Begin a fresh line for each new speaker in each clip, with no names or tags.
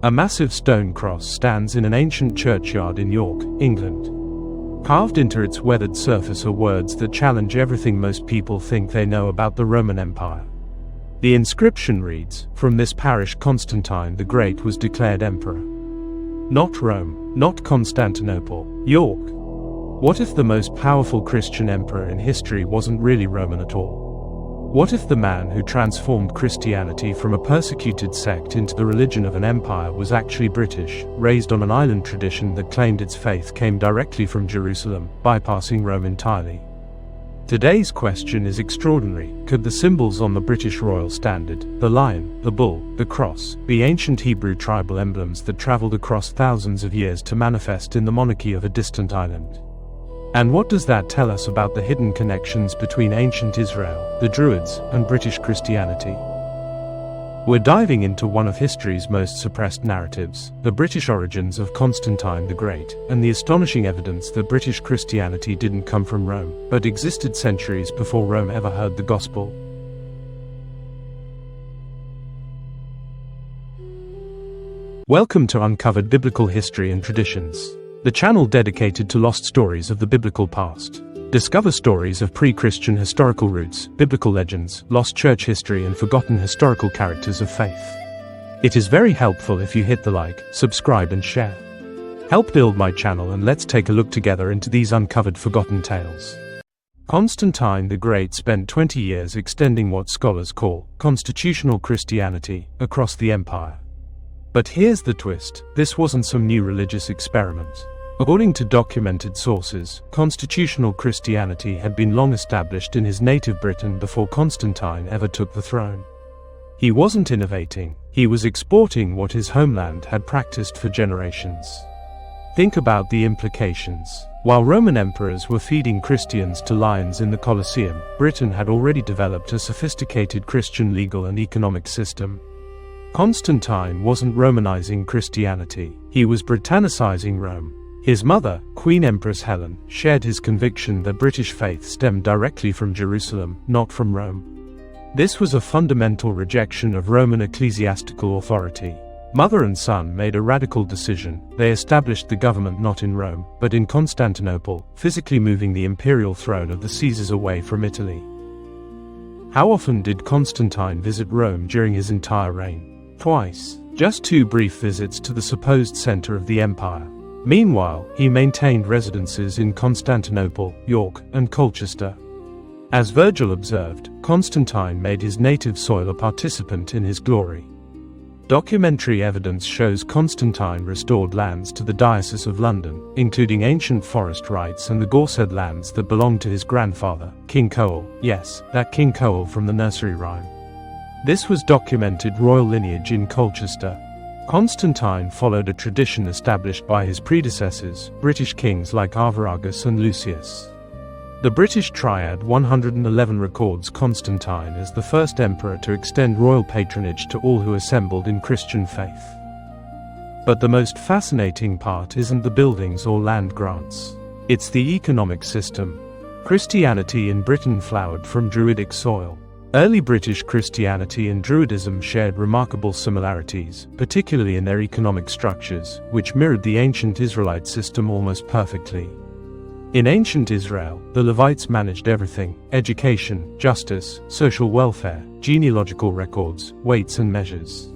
A massive stone cross stands in an ancient churchyard in York, England. Carved into its weathered surface are words that challenge everything most people think they know about the Roman Empire. The inscription reads, "From this parish Constantine the Great was declared emperor." Not Rome, not Constantinople, York. What if the most powerful Christian emperor in history wasn't really Roman at all? What if the man who transformed Christianity from a persecuted sect into the religion of an empire was actually British, raised on an island tradition that claimed its faith came directly from Jerusalem, bypassing Rome entirely? Today's question is extraordinary. Could the symbols on the British royal standard, the lion, the bull, the cross, be ancient Hebrew tribal emblems that traveled across thousands of years to manifest in the monarchy of a distant island? And what does that tell us about the hidden connections between ancient Israel, the Druids, and British Christianity? We're diving into one of history's most suppressed narratives, the British origins of Constantine the Great, and the astonishing evidence that British Christianity didn't come from Rome, but existed centuries before Rome ever heard the gospel. Welcome to Uncovered Biblical History and Traditions, the channel dedicated to lost stories of the biblical past. Discover stories of pre-Christian historical roots, biblical legends, lost church history, and forgotten historical characters of faith. It is very helpful if you hit the like, subscribe, and share. Help build my channel, and let's take a look together into these uncovered forgotten tales. Constantine the Great spent 20 years extending what scholars call constitutional Christianity across the empire. But here's the twist: this wasn't some new religious experiment. According to documented sources, constitutional Christianity had been long established in his native Britain before Constantine ever took the throne. He wasn't innovating, he was exporting what his homeland had practiced for generations. Think about the implications. While Roman emperors were feeding Christians to lions in the Colosseum, Britain had already developed a sophisticated Christian legal and economic system. Constantine wasn't Romanizing Christianity, he was Britannicizing Rome. His mother, Queen Empress Helen, shared his conviction that British faith stemmed directly from Jerusalem, not from Rome. This was a fundamental rejection of Roman ecclesiastical authority. Mother and son made a radical decision. They established the government not in Rome, but in Constantinople, physically moving the imperial throne of the Caesars away from Italy. How often did Constantine visit Rome during his entire reign? Twice. Just 2 brief visits to the supposed center of the empire. Meanwhile, he maintained residences in Constantinople, York, and Colchester. As Virgil observed, Constantine made his native soil a participant in his glory. Documentary evidence shows Constantine restored lands to the Diocese of London, including ancient forest rights and the Ghaursed lands that belonged to his grandfather, King Coel. Yes, that King Coel from the nursery rhyme. This was documented royal lineage in Colchester. Constantine followed a tradition established by his predecessors, British kings like Arviragus and Lucius. The British Triad 111 records Constantine as the first emperor to extend royal patronage to all who assembled in Christian faith. But the most fascinating part isn't the buildings or land grants. It's the economic system. Christianity in Britain flowered from Druidic soil. Early British Christianity and Druidism shared remarkable similarities, particularly in their economic structures, which mirrored the ancient Israelite system almost perfectly. In ancient Israel, the Levites managed everything: education, justice, social welfare, genealogical records, weights and measures.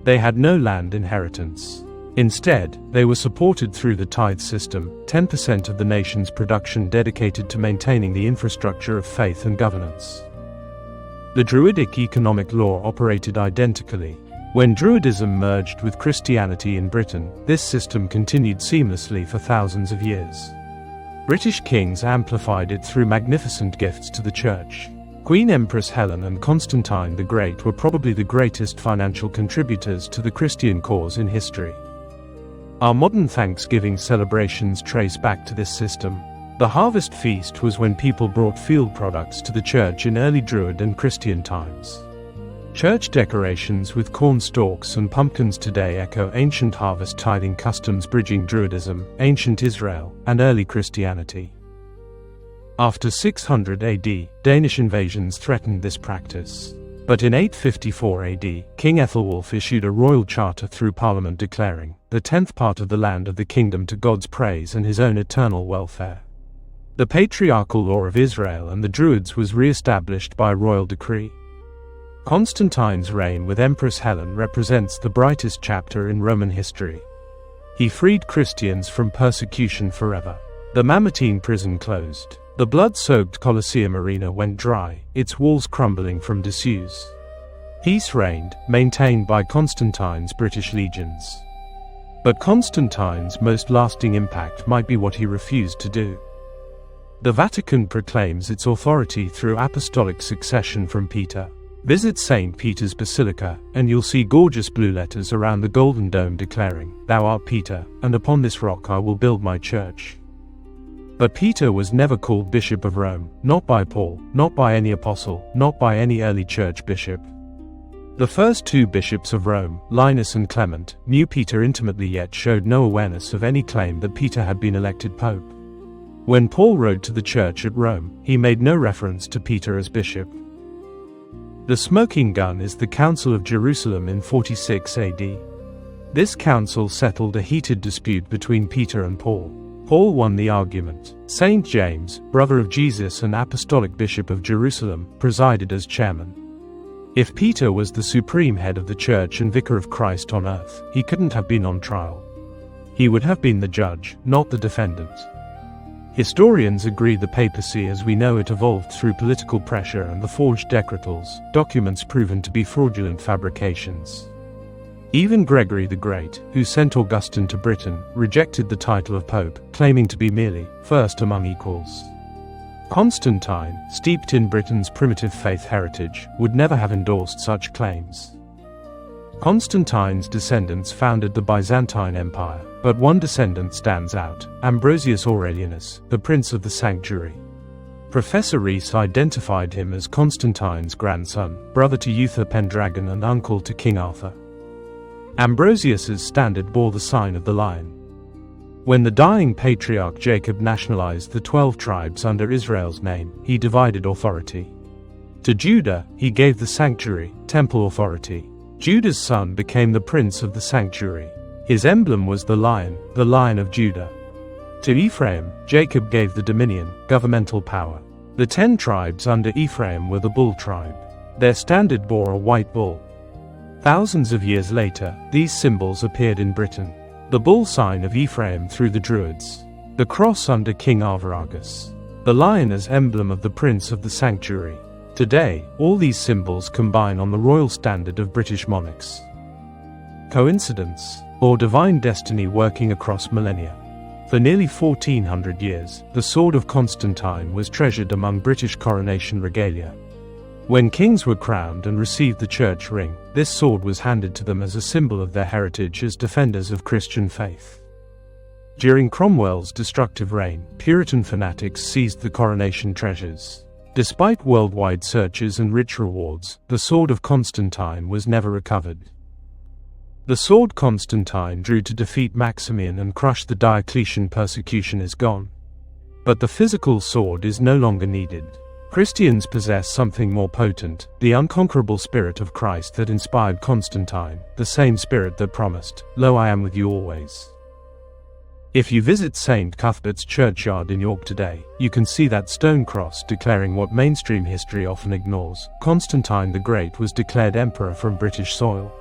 They had no land inheritance. Instead, they were supported through the tithe system, 10% of the nation's production dedicated to maintaining the infrastructure of faith and governance. The Druidic economic law operated identically. When Druidism merged with Christianity in Britain, this system continued seamlessly for thousands of years. British kings amplified it through magnificent gifts to the church. Queen Empress Helen and Constantine the Great were probably the greatest financial contributors to the Christian cause in history. Our modern Thanksgiving celebrations trace back to this system. The harvest feast was when people brought field products to the church in early Druid and Christian times. Church decorations with corn stalks and pumpkins today echo ancient harvest tithing customs, bridging Druidism, ancient Israel, and early Christianity. After 600 AD, Danish invasions threatened this practice. But in 854 AD, King Ethelwulf issued a royal charter through Parliament declaring the 10th part of the land of the kingdom to God's praise and his own eternal welfare. The patriarchal law of Israel and the Druids was re-established by royal decree. Constantine's reign with Empress Helen represents the brightest chapter in Roman history. He freed Christians from persecution forever. The Mamertine prison closed. The blood-soaked Colosseum arena went dry, its walls crumbling from disuse. Peace reigned, maintained by Constantine's British legions. But Constantine's most lasting impact might be what he refused to do. The Vatican proclaims its authority through apostolic succession from Peter. Visit St. Peter's Basilica, and you'll see gorgeous blue letters around the golden dome declaring, "Thou art Peter, and upon this rock I will build my church." But Peter was never called Bishop of Rome, not by Paul, not by any apostle, not by any early church bishop. The first two bishops of Rome, Linus and Clement, knew Peter intimately yet showed no awareness of any claim that Peter had been elected pope. When Paul wrote to the church at Rome, he made no reference to Peter as bishop. The smoking gun is the Council of Jerusalem in 46 AD. This council settled a heated dispute between Peter and Paul. Paul won the argument. Saint James, brother of Jesus and apostolic bishop of Jerusalem, presided as chairman. If Peter was the supreme head of the church and vicar of Christ on earth, he couldn't have been on trial. He would have been the judge, not the defendant. Historians agree the papacy as we know it evolved through political pressure and the forged decretals, documents proven to be fraudulent fabrications. Even Gregory the Great, who sent Augustine to Britain, rejected the title of pope, claiming to be merely first among equals. Constantine, steeped in Britain's primitive faith heritage, would never have endorsed such claims. Constantine's descendants founded the Byzantine Empire, but one descendant stands out, Ambrosius Aurelianus, the Prince of the Sanctuary. Professor Rees identified him as Constantine's grandson, brother to Uther Pendragon and uncle to King Arthur. Ambrosius's standard bore the sign of the lion. When the dying patriarch Jacob nationalized the 12 tribes under Israel's name, he divided authority. To Judah, he gave the sanctuary, temple authority. Judah's son became the prince of the sanctuary. His emblem was the lion of Judah. To Ephraim, Jacob gave the dominion, governmental power. The 10 tribes under Ephraim were the bull tribe. Their standard bore a white bull. Thousands of years later, these symbols appeared in Britain. The bull sign of Ephraim through the Druids. The cross under King Arviragus. The lion as emblem of the prince of the sanctuary. Today, all these symbols combine on the royal standard of British monarchs. Coincidence, or divine destiny working across millennia? For nearly 1400 years, the Sword of Constantine was treasured among British coronation regalia. When kings were crowned and received the church ring, this sword was handed to them as a symbol of their heritage as defenders of Christian faith. During Cromwell's destructive reign, Puritan fanatics seized the coronation treasures. Despite worldwide searches and rich rewards, the Sword of Constantine was never recovered. The sword Constantine drew to defeat Maximian and crush the Diocletian persecution is gone. But the physical sword is no longer needed. Christians possess something more potent, the unconquerable spirit of Christ that inspired Constantine, the same spirit that promised, "Lo, I am with you always." If you visit St. Cuthbert's churchyard in York today, you can see that stone cross declaring what mainstream history often ignores: Constantine the Great was declared emperor from British soil.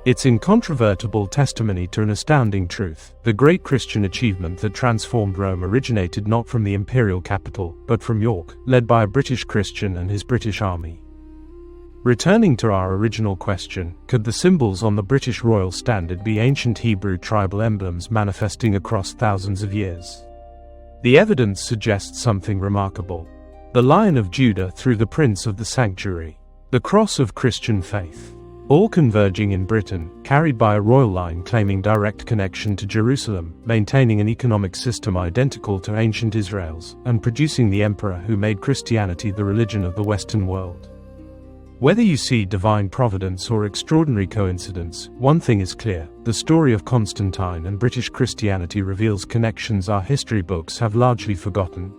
It's incontrovertible testimony to an astounding truth. The great Christian achievement that transformed Rome originated not from the imperial capital, but from York, led by a British Christian and his British army. Returning to our original question, could the symbols on the British royal standard be ancient Hebrew tribal emblems manifesting across thousands of years? The evidence suggests something remarkable. The Lion of Judah through the Prince of the Sanctuary. The cross of Christian faith. All converging in Britain, carried by a royal line claiming direct connection to Jerusalem, maintaining an economic system identical to ancient Israel's, and producing the emperor who made Christianity the religion of the Western world. Whether you see divine providence or extraordinary coincidence, one thing is clear: the story of Constantine and British Christianity reveals connections our history books have largely forgotten.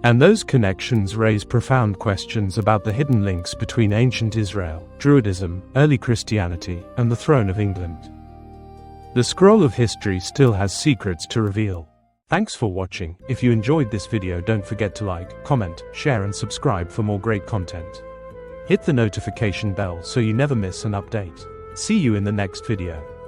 And those connections raise profound questions about the hidden links between ancient Israel, Druidism, early Christianity, and the throne of England. The scroll of history still has secrets to reveal. Thanks for watching. If you enjoyed this video, don't forget to like, comment, share and subscribe for more great content. Hit the notification bell so you never miss an update. See you in the next video.